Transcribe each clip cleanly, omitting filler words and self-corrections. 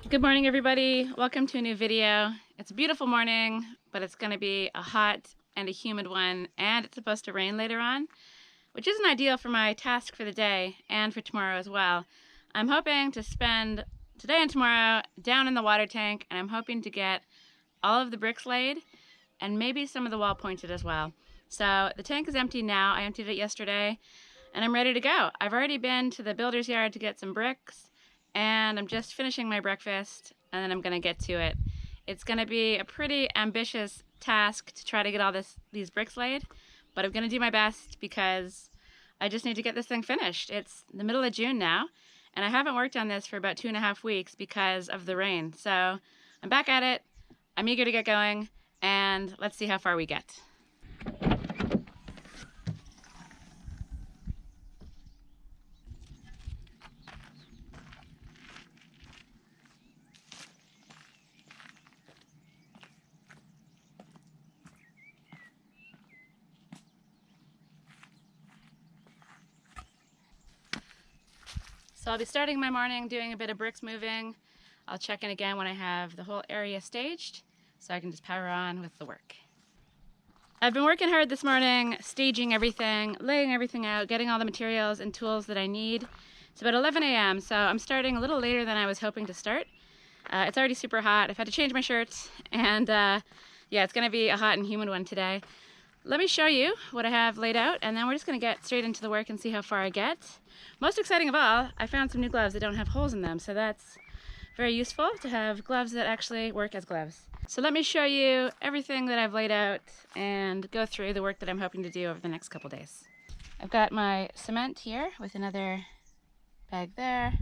Good morning, everybody. Welcome to a new video. It's a beautiful morning, but it's going to be a hot and a humid one, and it's supposed to rain later on, which isn't ideal for my task for the day and for tomorrow as well. I'm hoping to spend today and tomorrow down in the water tank, and I'm hoping to get all of the bricks laid and maybe some of the wall pointed as well. So the tank is empty now. I emptied it yesterday, and I'm ready to go. I've already been to the builder's yard to get some bricks, and I'm just finishing my breakfast, and then I'm gonna get to it. It's gonna be a pretty ambitious task to try to get all these bricks laid, but I'm gonna do my best because I just need to get this thing finished. It's the middle of June now, and I haven't worked on this for about 2.5 weeks because of the rain. So I'm back at it, I'm eager to get going, and let's see how far we get. So I'll be starting my morning doing a bit of bricks moving. I'll check in again when I have the whole area staged, so I can just power on with the work. I've been working hard this morning, staging everything, laying everything out, getting all the materials and tools that I need. It's about 11 a.m., so I'm starting a little later than I was hoping to start. It's already super hot. I've had to change my shirts, and yeah, it's gonna be a hot and humid one today. Let me show you what I have laid out, and then we're just gonna get straight into the work and see how far I get. Most exciting of all, I found some new gloves that don't have holes in them, so that's very useful to have gloves that actually work as gloves. So let me show you everything that I've laid out and go through the work that I'm hoping to do over the next couple days. I've got my cement here with another bag there.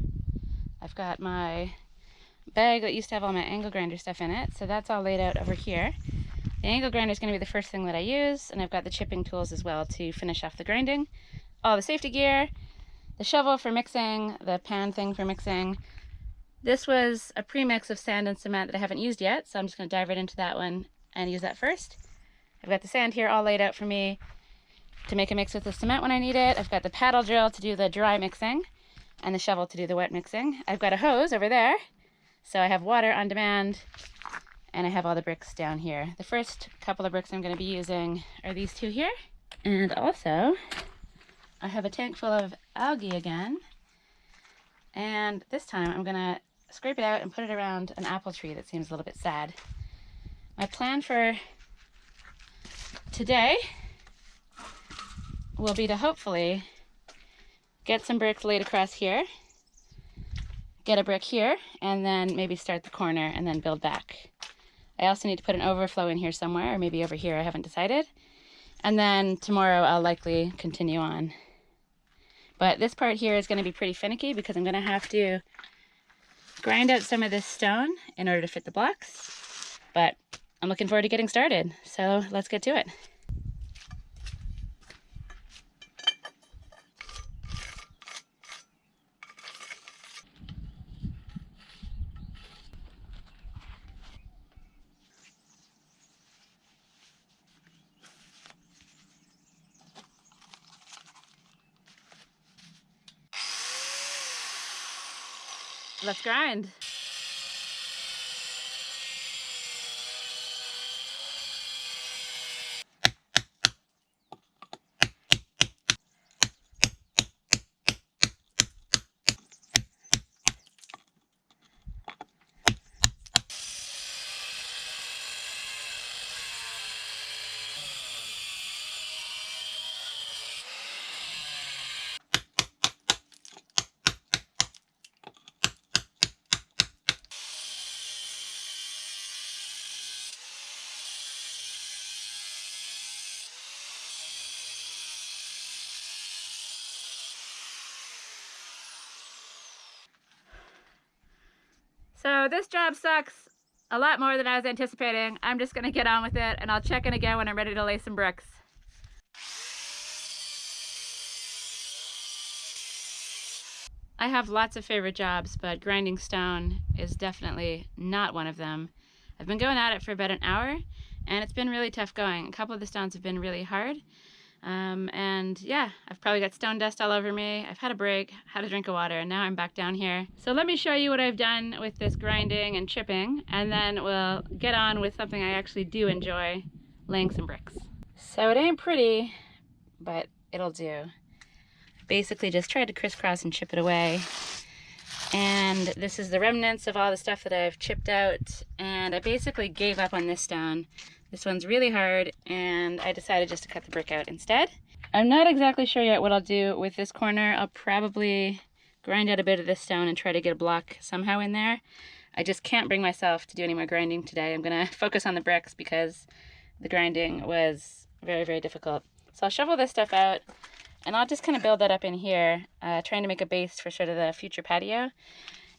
I've got my bag that used to have all my angle grinder stuff in it, so that's all laid out over here. The angle grinder is going to be the first thing that I use, and I've got the chipping tools as well to finish off the grinding. All the safety gear, the shovel for mixing, the pan thing for mixing. This was a pre-mix of sand and cement that I haven't used yet, so I'm just going to dive right into that one and use that first. I've got the sand here all laid out for me to make a mix with the cement when I need it. I've got the paddle drill to do the dry mixing and the shovel to do the wet mixing. I've got a hose over there, so I have water on demand, and I have all the bricks down here. The first couple of bricks I'm going to be using are these two here, and also I have a tank full of algae again, and this time I'm going to scrape it out and put it around an apple tree that seems a little bit sad. My plan for today will be to hopefully get some bricks laid across here, get a brick here, and then maybe start the corner and then build back. I also need to put an overflow in here somewhere, or maybe over here, I haven't decided. And then tomorrow I'll likely continue on. But this part here is going to be pretty finicky because I'm going to have to grind out some of this stone in order to fit the blocks. But I'm looking forward to getting started, so let's get to it. Let's grind. So this job sucks a lot more than I was anticipating. I'm just gonna get on with it, and I'll check in again when I'm ready to lay some bricks. I have lots of favorite jobs, but grinding stone is definitely not one of them. I've been going at it for about an hour, and it's been really tough going. A couple of the stones have been really hard. And yeah, I've probably got stone dust all over me. I've had a break, had a drink of water, and now I'm back down here. So let me show you what I've done with this grinding and chipping, and then we'll get on with something I actually do enjoy, laying some bricks. So it ain't pretty, but it'll do. Basically just tried to crisscross and chip it away. And this is the remnants of all the stuff that I've chipped out, and I basically gave up on this stone. This one's really hard, and I decided just to cut the brick out instead. I'm not exactly sure yet what I'll do with this corner. I'll probably grind out a bit of this stone and try to get a block somehow in there. I just can't bring myself to do any more grinding today. I'm gonna focus on the bricks because the grinding was very, very difficult. So I'll shovel this stuff out, and I'll just kind of build that up in here, trying to make a base for sort of the future patio.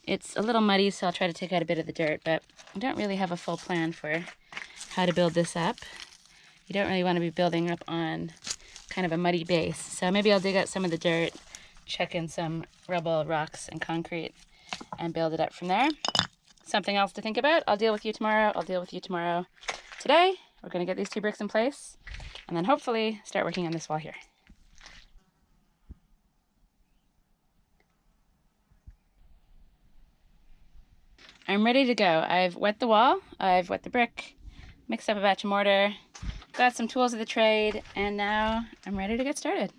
It's a little muddy, so I'll try to take out a bit of the dirt, but I don't really have a full plan for how to build this up. You don't really want to be building up on kind of a muddy base. So maybe I'll dig out some of the dirt, chuck in some rubble, rocks, and concrete, and build it up from there. Something else to think about. I'll deal with you tomorrow. I'll deal with you tomorrow. Today, we're going to get these 2 bricks in place, and then hopefully start working on this wall here. I'm ready to go. I've wet the wall, I've wet the brick, mixed up a batch of mortar, got some tools of the trade, and now I'm ready to get started.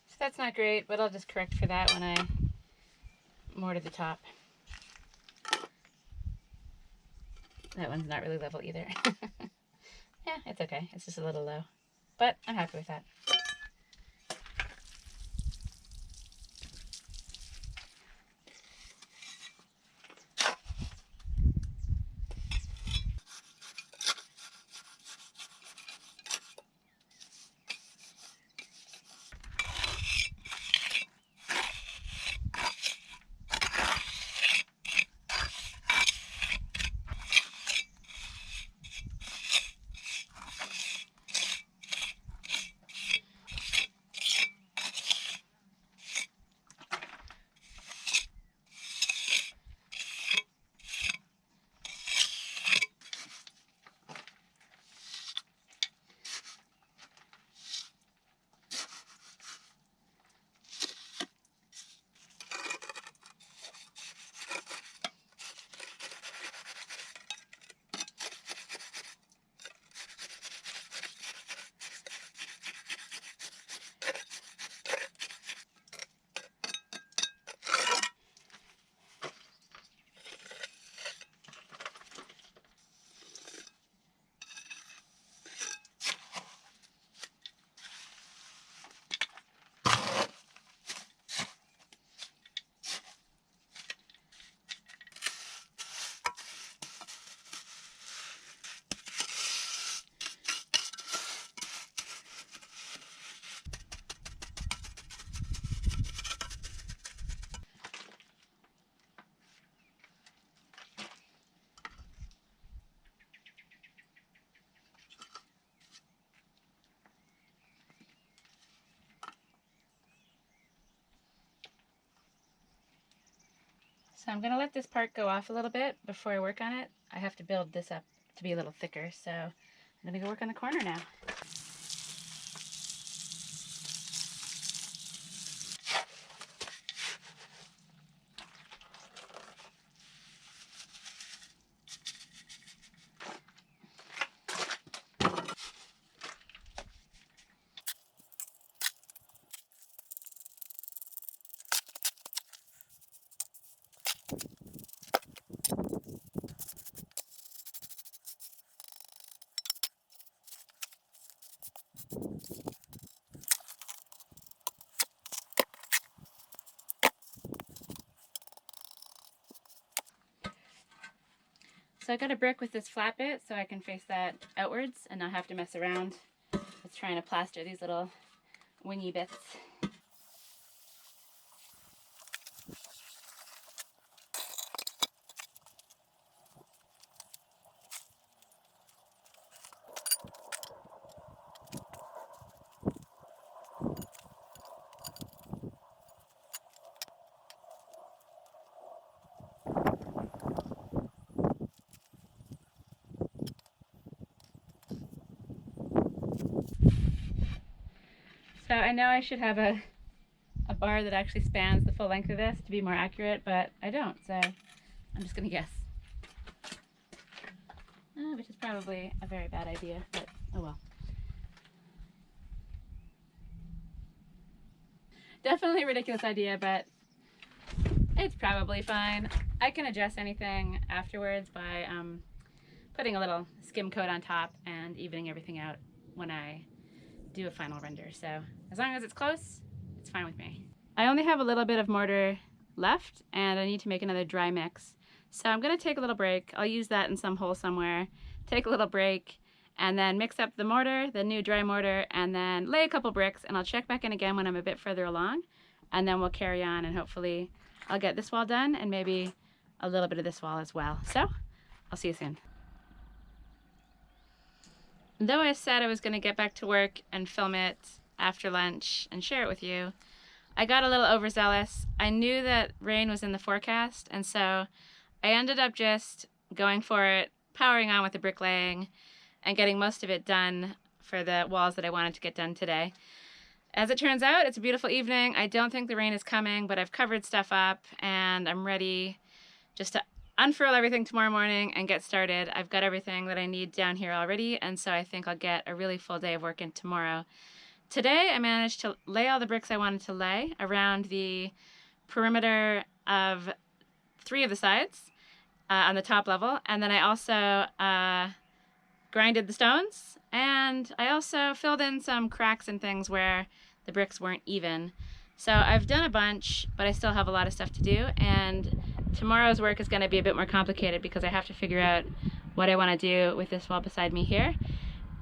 So that's not great, but I'll just correct for that when I mortar the top. That one's not really level either. Yeah, it's okay. It's just a little low, but I'm happy with that. So I'm going to let this part go off a little bit before I work on it. I have to build this up to be a little thicker, so I'm going to go work on the corner now. So I got a brick with this flat bit so I can face that outwards and not have to mess around with trying to plaster these little wingy bits. So I know I should have a bar that actually spans the full length of this to be more accurate, but I don't, so I'm just going to guess. Which is probably a very bad idea, but oh well. Definitely a ridiculous idea, but it's probably fine. I can adjust anything afterwards by putting a little skim coat on top and evening everything out when I do a final render. So as long as it's close, it's fine with me. I only have a little bit of mortar left and I need to make another dry mix. So I'm gonna take a little break. I'll use that in some hole somewhere, take a little break, and then mix up the mortar, the new dry mortar, and then lay a couple bricks, and I'll check back in again when I'm a bit further along, and then we'll carry on and hopefully I'll get this wall done and maybe a little bit of this wall as well. So I'll see you soon. Though I said I was going to get back to work and film it after lunch and share it with you, I got a little overzealous. I knew that rain was in the forecast, and so I ended up just going for it, powering on with the bricklaying, and getting most of it done for the walls that I wanted to get done today. As it turns out, it's a beautiful evening. I don't think the rain is coming, but I've covered stuff up, and I'm ready just to unfurl everything tomorrow morning and get started. I've got everything that I need down here already, and so I think I'll get a really full day of work in tomorrow. Today I managed to lay all the bricks I wanted to lay around the perimeter of 3 of the sides on the top level, and then I also grinded the stones, and I also filled in some cracks and things where the bricks weren't even. So I've done a bunch, but I still have a lot of stuff to do, and tomorrow's work is going to be a bit more complicated because I have to figure out what I want to do with this wall beside me here.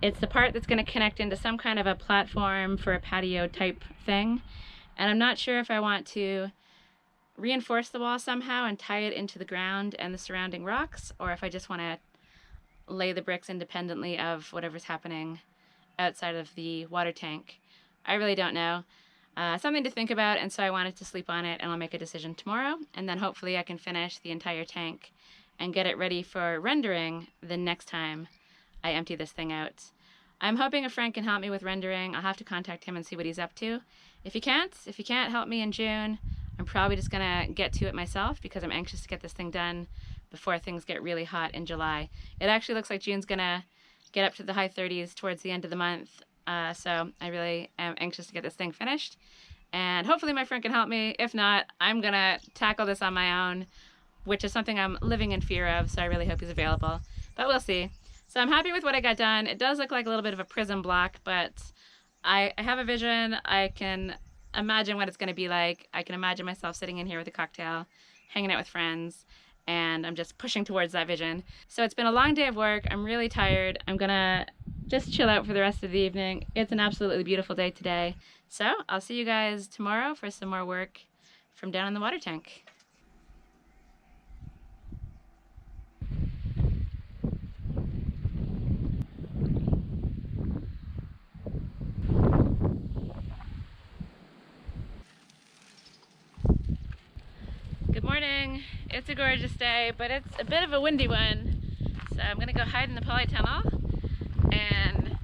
It's the part that's going to connect into some kind of a platform for a patio type thing, and I'm not sure if I want to reinforce the wall somehow and tie it into the ground and the surrounding rocks, or if I just want to lay the bricks independently of whatever's happening outside of the water tank. I really don't know. Something to think about, and so I wanted to sleep on it, and I'll make a decision tomorrow, and then hopefully I can finish the entire tank and get it ready for rendering the next time I empty this thing out. I'm hoping a friend can help me with rendering. I'll have to contact him and see what he's up to. If he can't help me in June, I'm probably just gonna get to it myself because I'm anxious to get this thing done before things get really hot in July. It actually looks like June's gonna get up to the high 30s towards the end of the month. So I really am anxious to get this thing finished, and hopefully my friend can help me. If not, I'm gonna tackle this on my own, which is something I'm living in fear of, so I really hope he's available, but we'll see. So I'm happy with what I got done. It does look like a little bit of a prism block, but I have a vision. I can imagine what it's gonna be like. I can imagine myself sitting in here with a cocktail, hanging out with friends, and I'm just pushing towards that vision. So it's been a long day of work. I'm really tired. I'm gonna just chill out for the rest of the evening. It's an absolutely beautiful day today. So I'll see you guys tomorrow for some more work from down in the water tank. Good morning. It's a gorgeous day, but it's a bit of a windy one. So I'm gonna go hide in the polytunnel and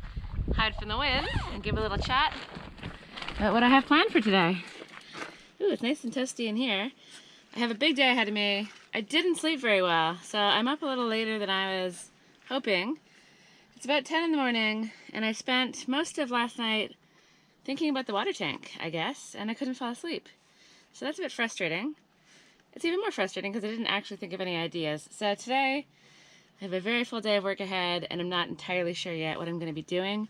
hide from the wind and give a little chat about what I have planned for today. Ooh, it's nice and toasty in here. I have a big day ahead of me. I didn't sleep very well, so I'm up a little later than I was hoping. It's about 10 in the morning, and I spent most of last night thinking about the water tank, I guess, and I couldn't fall asleep. So that's a bit frustrating. It's even more frustrating because I didn't actually think of any ideas. So today, I have a very full day of work ahead, and I'm not entirely sure yet what I'm going to be doing.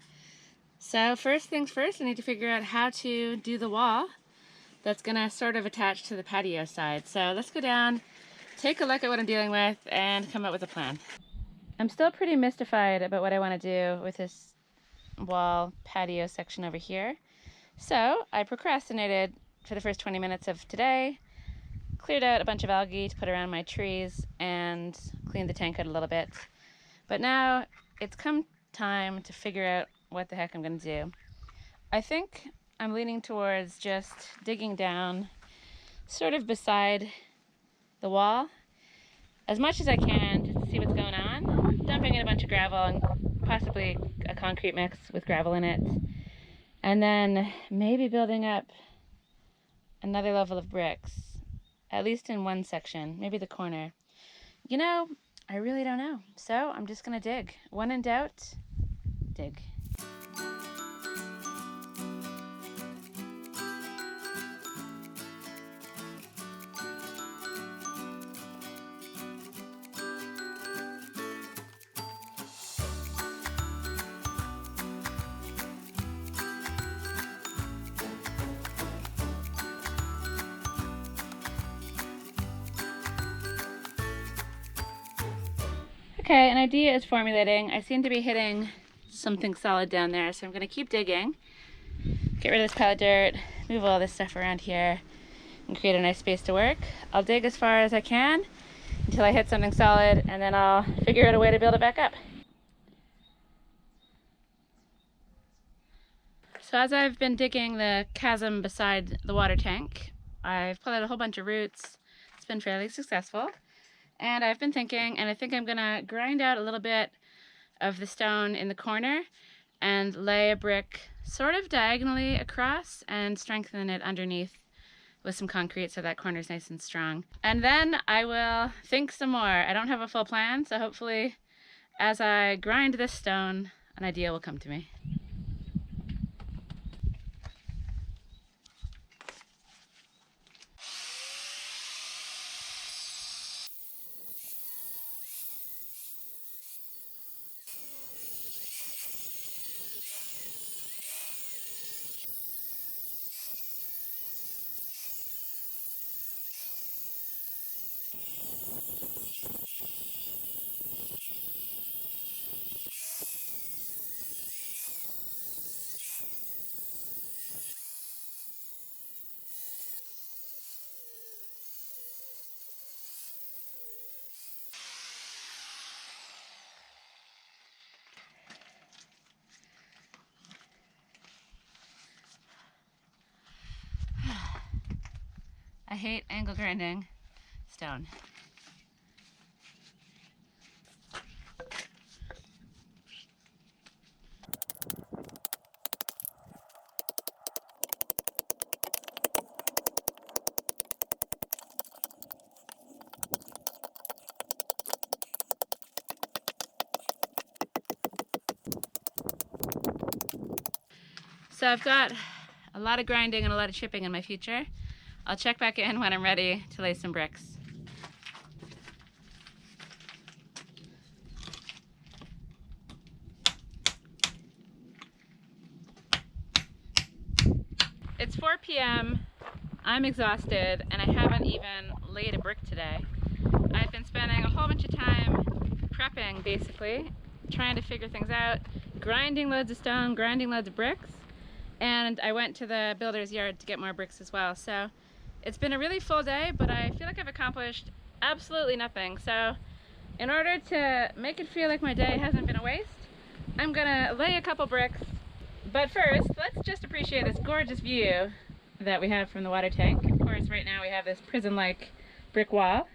So first things first, I need to figure out how to do the wall that's going to sort of attach to the patio side. So let's go down, take a look at what I'm dealing with, and come up with a plan. I'm still pretty mystified about what I want to do with this wall patio section over here. So I procrastinated for the first 20 minutes of today, cleared out a bunch of algae to put around my trees, and cleaned the tank out a little bit. But now it's come time to figure out what the heck I'm going to do. I think I'm leaning towards just digging down sort of beside the wall as much as I can just to see what's going on, dumping in a bunch of gravel and possibly a concrete mix with gravel in it, and then maybe building up another level of bricks, at least in one section, maybe the corner. You know, I really don't know. So I'm just gonna dig. When in doubt, dig. Okay, an idea is formulating. I seem to be hitting something solid down there, so I'm going to keep digging, get rid of this pile of dirt, move all this stuff around here, and create a nice space to work. I'll dig as far as I can until I hit something solid, and then I'll figure out a way to build it back up. So as I've been digging the chasm beside the water tank, I've pulled out a whole bunch of roots. It's been fairly successful. And I've been thinking, and I think I'm gonna grind out a little bit of the stone in the corner and lay a brick sort of diagonally across and strengthen it underneath with some concrete so that corner's nice and strong. And then I will think some more. I don't have a full plan, so hopefully as I grind this stone, an idea will come to me. I hate angle grinding stone. So I've got a lot of grinding and a lot of chipping in my future. I'll check back in when I'm ready to lay some bricks. It's 4 p.m. I'm exhausted and I haven't even laid a brick today. I've been spending a whole bunch of time prepping, basically, trying to figure things out, grinding loads of stone, grinding loads of bricks, and I went to the builder's yard to get more bricks as well. So it's been a really full day, but I feel like I've accomplished absolutely nothing. So in order to make it feel like my day hasn't been a waste, I'm gonna lay a couple bricks. But first, let's just appreciate this gorgeous view that we have from the water tank. Of course, right now we have this prison-like brick wall,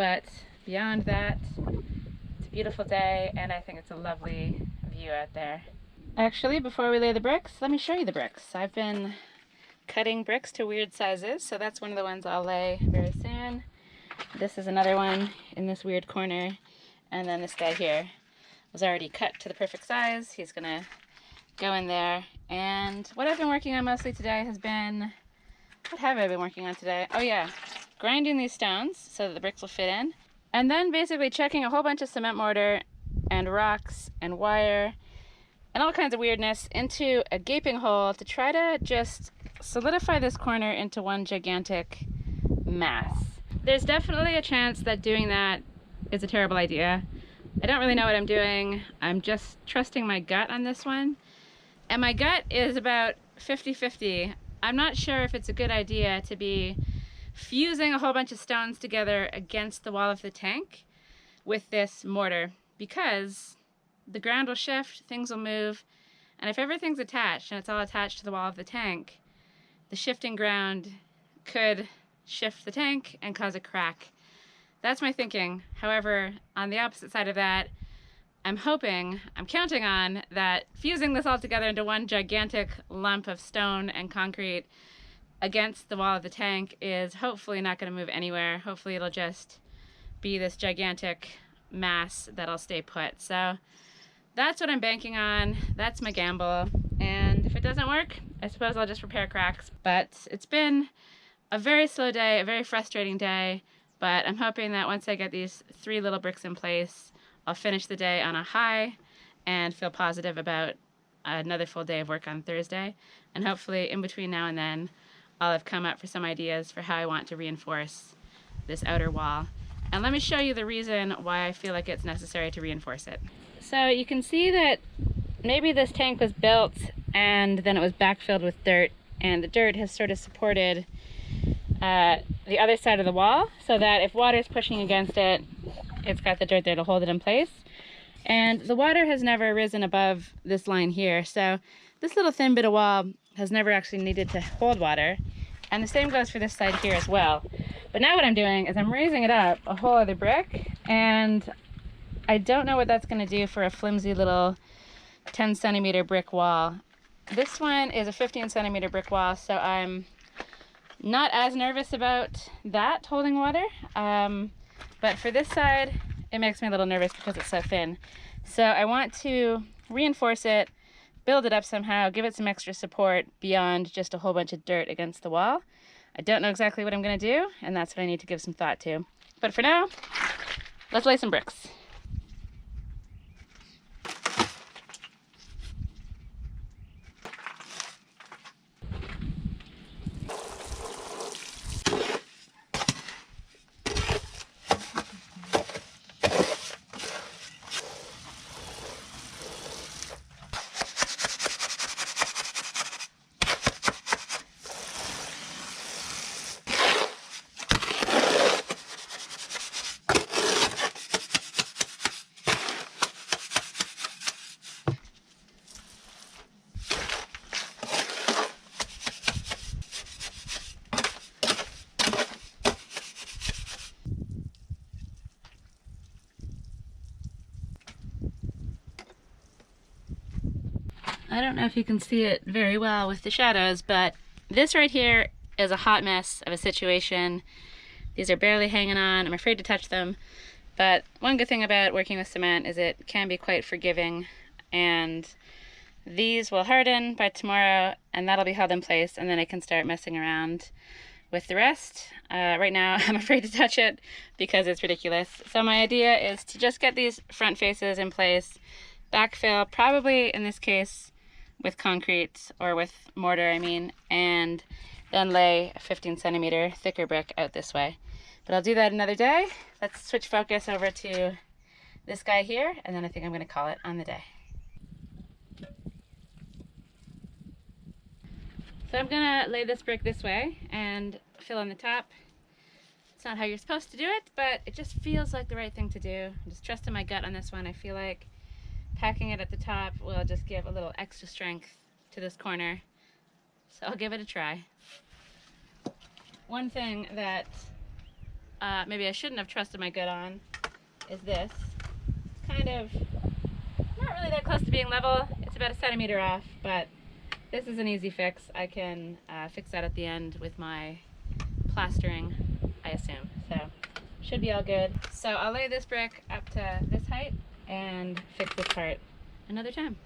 but beyond that, it's a beautiful day, and I think it's a lovely view out there. Actually, before we lay the bricks, let me show you the bricks. I've been cutting bricks to weird sizes, so that's one of the ones I'll lay very soon. This is another one in this weird corner, and then this guy here was already cut to the perfect size. He's gonna go in there. And what I've been working on mostly today has been, what have I been working on today? Oh yeah, grinding these stones so that the bricks will fit in, and then basically checking a whole bunch of cement mortar and rocks and wire and all kinds of weirdness into a gaping hole to try to just solidify this corner into one gigantic mass. There's definitely a chance that doing that is a terrible idea. I don't really know what I'm doing. I'm just trusting my gut on this one. And my gut is about 50-50. I'm not sure if it's a good idea to be fusing a whole bunch of stones together against the wall of the tank with this mortar, because the ground will shift, things will move, and if everything's attached and it's all attached to the wall of the tank, the shifting ground could shift the tank and cause a crack. That's my thinking. However, on the opposite side of that, I'm counting on that fusing this all together into one gigantic lump of stone and concrete against the wall of the tank is hopefully not going to move anywhere. Hopefully it'll just be this gigantic mass that'll stay put. So that's what I'm banking on. That's my gamble. And if it doesn't work, I suppose I'll just repair cracks. But it's been a very slow day, a very frustrating day. But I'm hoping that once I get these 3 little bricks in place, I'll finish the day on a high and feel positive about another full day of work on Thursday. And hopefully in between now and then, I'll have come up with some ideas for how I want to reinforce this outer wall. And let me show you the reason why I feel like it's necessary to reinforce it. So you can see that maybe this tank was built and then it was backfilled with dirt, and the dirt has sort of supported the other side of the wall so that if water's pushing against it, it's got the dirt there to hold it in place. And the water has never risen above this line here, so this little thin bit of wall has never actually needed to hold water. And the same goes for this side here as well. But now what I'm doing is I'm raising it up a whole other brick, and I don't know what that's going to do for a flimsy little 10 centimeter brick wall. This one is a 15 centimeter brick wall, so I'm not as nervous about that holding water. But for this side, it makes me a little nervous because it's so thin. So I want to reinforce it, build it up somehow, give it some extra support beyond just a whole bunch of dirt against the wall. I don't know exactly what I'm going to do, and that's what I need to give some thought to. But for now, let's lay some bricks. I don't know if you can see it very well with the shadows, but this right here is a hot mess of a situation. These are barely hanging on. I'm afraid to touch them. But one good thing about working with cement is it can be quite forgiving, and these will harden by tomorrow, and that'll be held in place, and then I can start messing around with the rest. Right now I'm afraid to touch it because it's ridiculous. So my idea is to just get these front faces in place, backfill, probably in this case with concrete or with mortar, I mean, and then lay a 15 centimeter thicker brick out this way. But I'll do that another day. Let's switch focus over to this guy here, and then I think I'm going to call it on the day. So I'm going to lay this brick this way and fill on the top. It's not how you're supposed to do it, but it just feels like the right thing to do. I'm just trusting my gut on this one. I feel like packing it at the top will just give a little extra strength to this corner. So I'll give it a try. One thing that maybe I shouldn't have trusted my gut on is this. It's kind of not really that close to being level. It's about 1 centimeter off, but this is an easy fix. I can fix that at the end with my plastering, I assume. So should be all good. So I'll lay this brick up to this height and fix this part another time.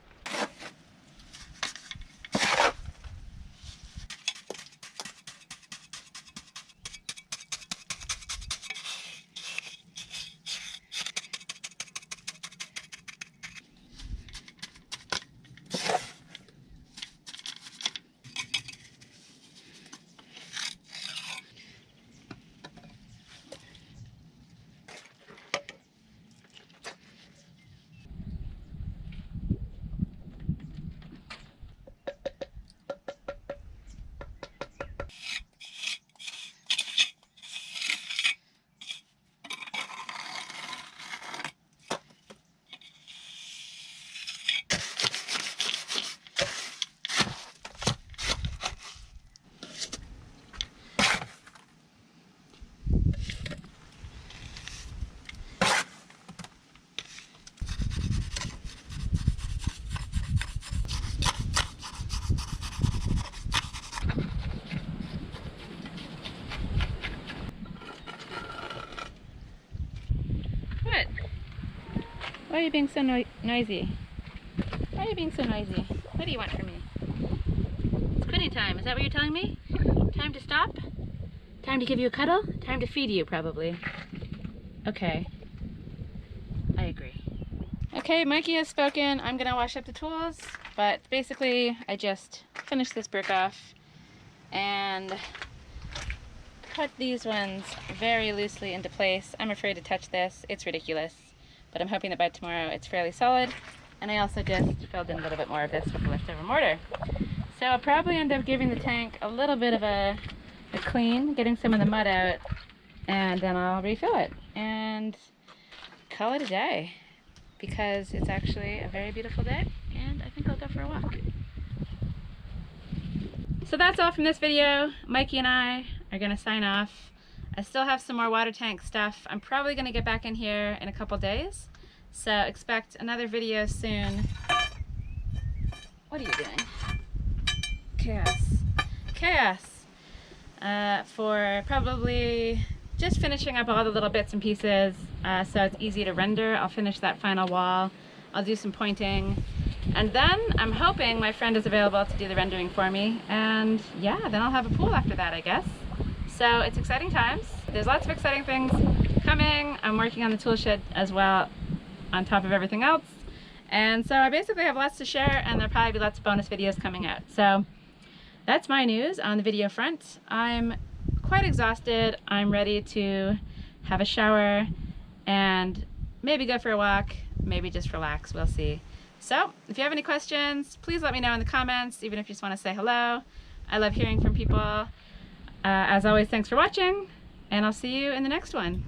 Why are you being so noisy? Why are you being so noisy? What do you want from me? It's quitting time. Is that what you're telling me? Time to stop? Time to give you a cuddle? Time to feed you, probably. Okay. I agree. Okay, Mikey has spoken. I'm gonna wash up the tools, but basically I just finished this brick off and cut these ones very loosely into place. I'm afraid to touch this. It's ridiculous. But I'm hoping that by tomorrow it's fairly solid. And I also just filled in a little bit more of this with the leftover mortar. So I'll probably end up giving the tank a little bit of a clean, getting some of the mud out, and then I'll refill it and call it a day, because it's actually a very beautiful day and I think I'll go for a walk. So that's all from this video. Mikey and I are gonna sign off. I still have some more water tank stuff. I'm probably gonna get back in here in a couple days. So expect another video soon. What are you doing? Chaos. Chaos. For probably just finishing up all the little bits and pieces so it's easy to render. I'll finish that final wall. I'll do some pointing. And then I'm hoping my friend is available to do the rendering for me. And yeah, then I'll have a pool after that, I guess. So it's exciting times. There's lots of exciting things coming. I'm working on the tool shed as well on top of everything else. And so I basically have lots to share, and there'll probably be lots of bonus videos coming out. So that's my news on the video front. I'm quite exhausted. I'm ready to have a shower and maybe go for a walk, maybe just relax, we'll see. So if you have any questions, please let me know in the comments, even if you just want to say hello. I love hearing from people. As always, thanks for watching, and I'll see you in the next one.